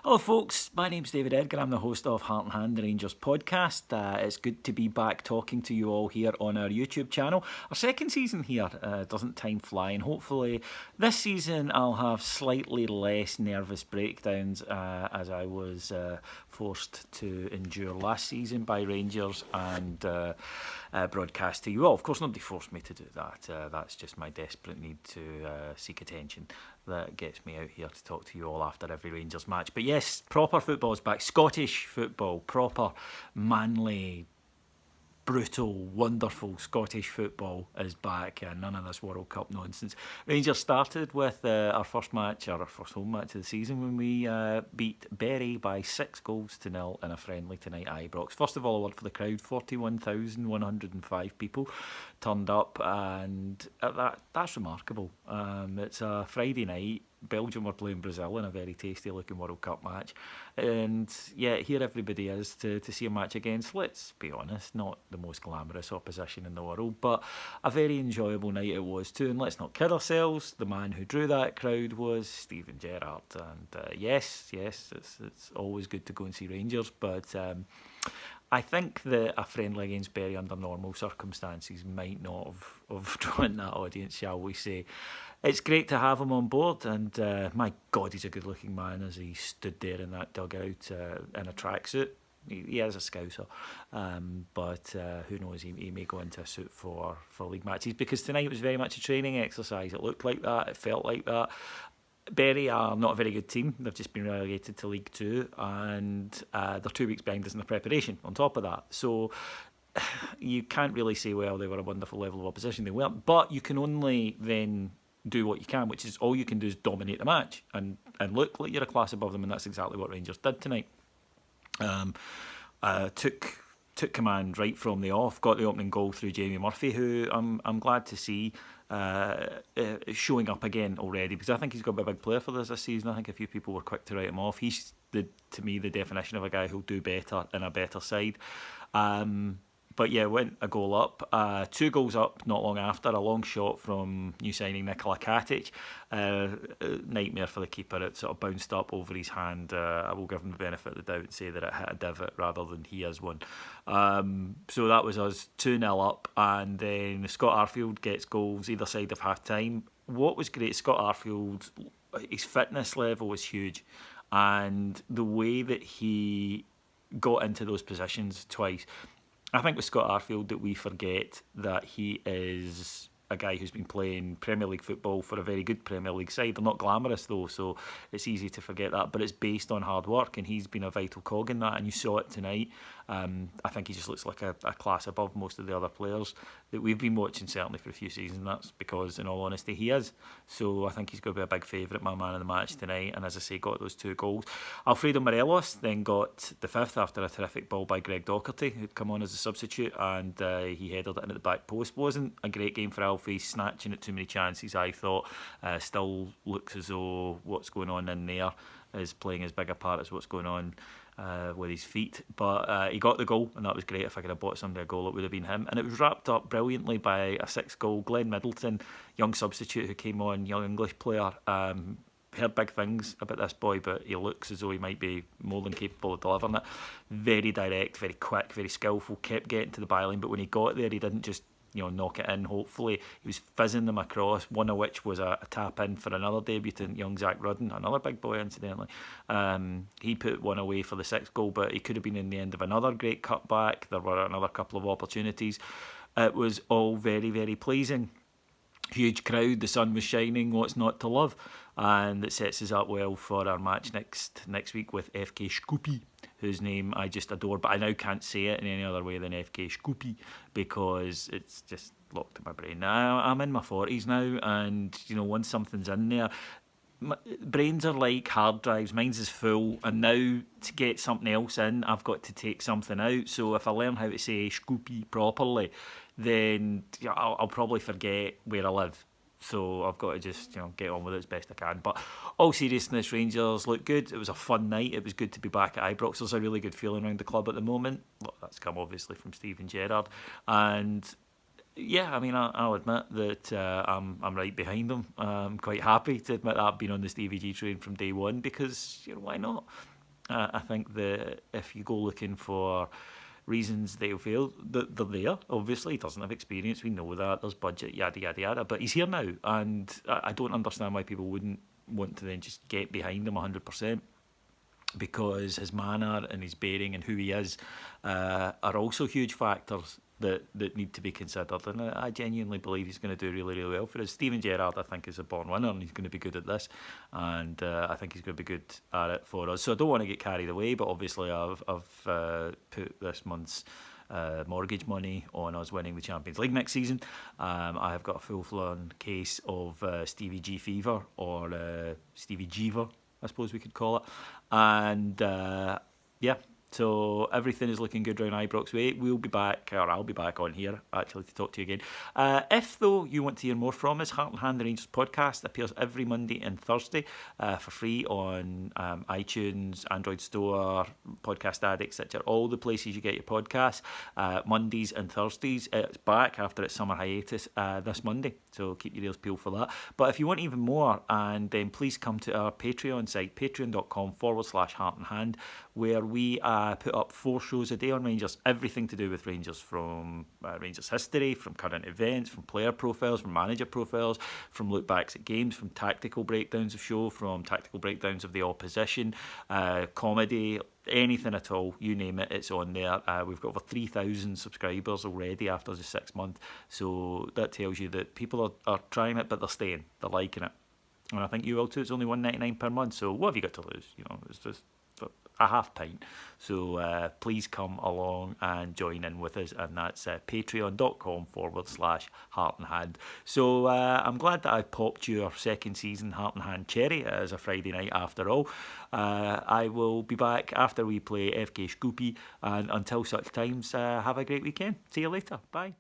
Hello, folks. My name's David Edgar. I'm the host of Heart and Hand, the Rangers podcast. It's good to be back talking to you all here on our YouTube channel. Our second season here doesn't time fly, and hopefully this season I'll have slightly less nervous breakdowns as I was forced to endure last season by Rangers and broadcast to you all. Of course, nobody forced me to do that. That's just my desperate need to seek attention that gets me out here to talk to you all after every Rangers match. But yes, proper football is back. Scottish football, proper, manly, brutal, wonderful Scottish football is back, and none of this World Cup nonsense. Rangers started with our first home match of the season when we beat Bury by 6-0 in a friendly tonight at Ibrox. First of all, a word for the crowd. 41,105 people turned up, and that's remarkable. It's a Friday night. Belgium were playing Brazil in a very tasty looking World Cup match, and yeah, here everybody is to see a match against, let's be honest, not the most glamorous opposition in the world, but a very enjoyable night it was too. And let's not kid ourselves, the man who drew that crowd was Steven Gerrard, and yes, it's always good to go and see Rangers, but I think that a friendly against Bury under normal circumstances might not have drawn that audience, shall we say. It's great to have him on board, and my God, he's a good-looking man as he stood there in that dugout in a tracksuit. He is a Scouser, but who knows, he may go into a suit for league matches, because tonight was very much a training exercise. It looked like that, it felt like that. Bury are not a very good team. They've just been relegated to League Two, and they're 2 weeks behind us in the preparation on top of that. So you can't really say, well, they were a wonderful level of opposition. They weren't, but you can only then do what you can, which is all you can do is dominate the match and look like you're a class above them, and that's exactly what Rangers did tonight. Took command right from the off, got the opening goal through Jamie Murphy, who I'm glad to see showing up again already, because I think he's got to be a big player for this season. I think a few people were quick to write him off. He's to me the definition of a guy who'll do better in a better side. But yeah, went a goal up, 2 goals up not long after, a long shot from new signing Nikola Katic. Nightmare for the keeper, it sort of bounced up over his hand. I will give him the benefit of the doubt and say that it hit a divot rather than he has one. So that was us 2-0 up, and then Scott Arfield gets goals either side of half time. What was great, Scott Arfield, his fitness level was huge, and the way that he got into those positions twice. I think with Scott Arfield that we forget that he is a guy who's been playing Premier League football for a very good Premier League side. They're not glamorous though, so it's easy to forget that, but it's based on hard work, and he's been a vital cog in that, and you saw it tonight. I think he just looks like a class above most of the other players that we've been watching, certainly for a few seasons. That's because, in all honesty, he is. So I think he's going to be a big favourite, my man of the match tonight, and as I say, got those 2 goals. Alfredo Morelos then got the 5th after a terrific ball by Greg Docherty, who'd come on as a substitute, and he headed it into the back post. Wasn't a great game for Alfie, snatching at too many chances, I thought. Still looks as though what's going on in there is playing as big a part as what's going on with his feet, but he got the goal, and that was great. If I could have bought somebody a goal, it would have been him, and it was wrapped up brilliantly by a 6th goal. Glenn Middleton, young substitute who came on, young English player, heard big things about this boy, but he looks as though he might be more than capable of delivering it. Very direct, very quick, very skillful, kept getting to the byline, but when he got there, he didn't just knock it in. Hopefully he was fizzing them across, one of which was a tap in for another debutant, young Zach Rudden, another big boy incidentally. He put one away for the 6th goal, but he could have been in the end of another great cutback. There were another couple of opportunities. It was all very, very pleasing. Huge crowd, the sun was shining, what's not to love? And it sets us up well for our match next week with FK Scoopy, whose name I just adore, but I now can't say it in any other way than FK Scoopy, because it's just locked in my brain. Now, I'm in my 40s now, and once something's in there, brains are like hard drives. Mine's is full, and now to get something else in, I've got to take something out. So if I learn how to say Scoopy properly, then I'll probably forget where I live. So I've got to just get on with it as best I can. But all seriousness, Rangers look good. It was a fun night. It was good to be back at Ibrox. There's a really good feeling around the club at the moment. Well, that's come obviously from Steven Gerrard, and yeah, I mean, I'll admit that I'm right behind them. I'm quite happy to admit that I've been on the Stevie G train from day one, because why not? I think that if you go looking for reasons they'll fail, they're there. Obviously, he doesn't have experience. We know that. There's budget, yada yada yada. But he's here now, and I don't understand why people wouldn't want to then just get behind him 100%. Because his manner and his bearing and who he is are also huge factors that need to be considered. And I genuinely believe he's going to do really, really well for us. Steven Gerrard, I think, is a born winner and he's going to be good at this. And I think he's going to be good at it for us. So I don't want to get carried away, but obviously I've put this month's mortgage money on us winning the Champions League next season. I have got a full-blown case of Stevie G fever, or Stevie Jeever, I suppose we could call it. And yeah, so everything is looking good around Ibrox Way. We'll be back, or I'll be back on here actually to talk to you again. If though you want to hear more from us, Heart and Hand the Rangers podcast appears every Monday and Thursday for free on iTunes, Android Store, Podcast Addict, etc. All the places you get your podcasts. Mondays and Thursdays. It's back after its summer hiatus this Monday, so keep your ears peeled for that. But if you want even more, and then please come to our Patreon site, patreon.com/Heart and Hand, where we put up 4 shows a day on Rangers, everything to do with Rangers, from Rangers history, from current events, from player profiles, from manager profiles, from look backs at games, from tactical breakdowns of show, from tactical breakdowns of the opposition, comedy, anything at all, you name it, it's on there. We've got over 3,000 subscribers already after just 6 months, so that tells you that people are trying it, but they're staying, they're liking it, and I think you will too. It's only $1.99 per month, so what have you got to lose? You know, it's just a half pint. So please come along and join in with us, and that's patreon.com/Heart and Hand. So I'm glad that I've popped your second season Heart and Hand cherry as a Friday night after all. I will be back after we play FK Scoopy, and until such times, have a great weekend. See you later. Bye.